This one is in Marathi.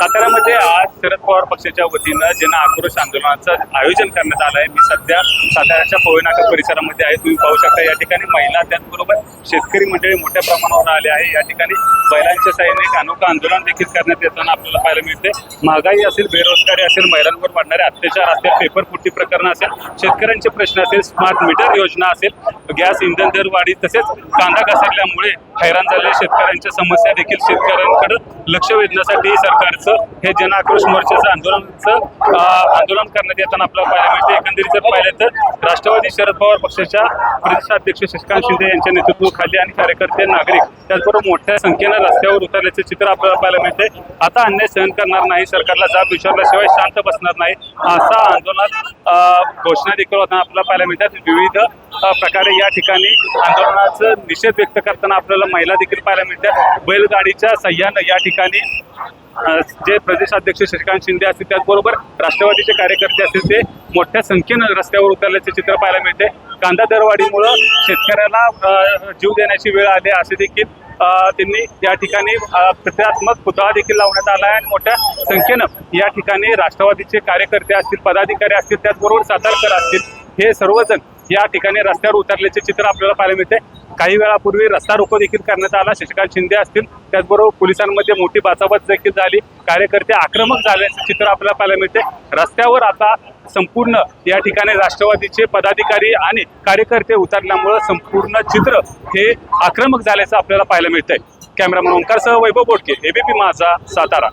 साताऱ्यामध्ये आज शरद पवार पक्षाच्या वतीनं जन आक्रोश आंदोलनाचं आयोजन करण्यात आलं आहे। मी सध्या साताऱ्याच्या पोयनाका परिसरामध्ये आहे। तुम्ही पाहू शकता या ठिकाणी महिला त्याचबरोबर शेतकरी मंडळी मोठ्या प्रमाणावर आले आहे। या ठिकाणी महिलांच्या साहाय्याने एक अनोखं आंदोलन देखील करण्यात येताना आपल्याला पाहायला मिळते। महागाई असेल, बेरोजगारी असेल, महिलांवर वाढणारे अत्याचार असेल, पेपर फुटी प्रकरण असेल, शेतकऱ्यांचे प्रश्न असेल, स्मार्ट मीटर योजना असेल, गॅस इंधन दरवाढी तसेच कांदा घसरल्यामुळे हैराण झालेल्या शेतकऱ्यांच्या समस्या देखील शेतकऱ्यांकडे लक्ष वेधण्यासाठी सरकारचं हे जन आक्रोश मोर्चाचं आंदोलन करण्यात येताना आपल्याला पाहायला मिळते। एकंदरीत जर पाहिलं तर राष्ट्रवादी शरद पवार पक्षाच्या प्रदेशाध्यक्ष शशिकांत शिंदे यांच्या नेतृत्वाखाली आणि कार्यकर्ते, नागरिक त्याचबरोबर मोठ्या संख्येनं रस्त्यावर उतरल्याचे चित्र आपल्याला पाहायला मिळते। आता अन्याय सहन करणार नाही, सरकारला जाब विचारल्याशिवाय शांत बसणार नाही, असा आंदोलनात घोषणा देखील होताना आपल्याला पाहायला मिळतात। विविध प्रकारे या ठिकाणी आंदोलनाचा निषेध व्यक्त करताना आपल्याला महिला देखील पाहायला मिळतात। बैलगाडीच्या सहाय्यानं या ठिकाणी जे प्रदेशाध्यक्ष शशिकांत शिंदे असतील त्याचबरोबर राष्ट्रवादीचे कार्यकर्ते असतील ते मोठ्या संख्येनं रस्त्यावर उतरल्याचे चित्र पाहायला मिळते। कांदा दरवाढीमुळे शेतकऱ्याला जीव देण्याची वेळ आली असे देखील त्यांनी या ठिकाणी प्रतिकात्मक पुतळा देखील लावण्यात आला आहे। मोठ्या संख्येनं या ठिकाणी राष्ट्रवादीचे कार्यकर्ते असतील, पदाधिकारी असतील, त्याचबरोबर सातारकर असतील, हे सर्वजण या ठिकाणी रस्त्यावर उतरल्याचे चित्र आपल्याला पाहायला मिळते। काही वेळापूर्वी रस्ता रोको देखील करण्यात आला। शशिकांत शिंदे असतील त्याचबरोबर पोलिसांमध्ये मोठी बाचाबाच देखील झाली, कार्यकर्ते आक्रमक झाल्याचे चित्र आपल्याला पाहायला मिळते। रस्त्यावर आता संपूर्ण या ठिकाणी राष्ट्रवादीचे पदाधिकारी आणि कार्यकर्ते उतरल्यामुळे संपूर्ण चित्र हे आक्रमक झाल्याचं आपल्याला पाहायला मिळतंय। कॅमेरामन ओंकारसह वैभव बोडके, एबीपी माझा, सातारा।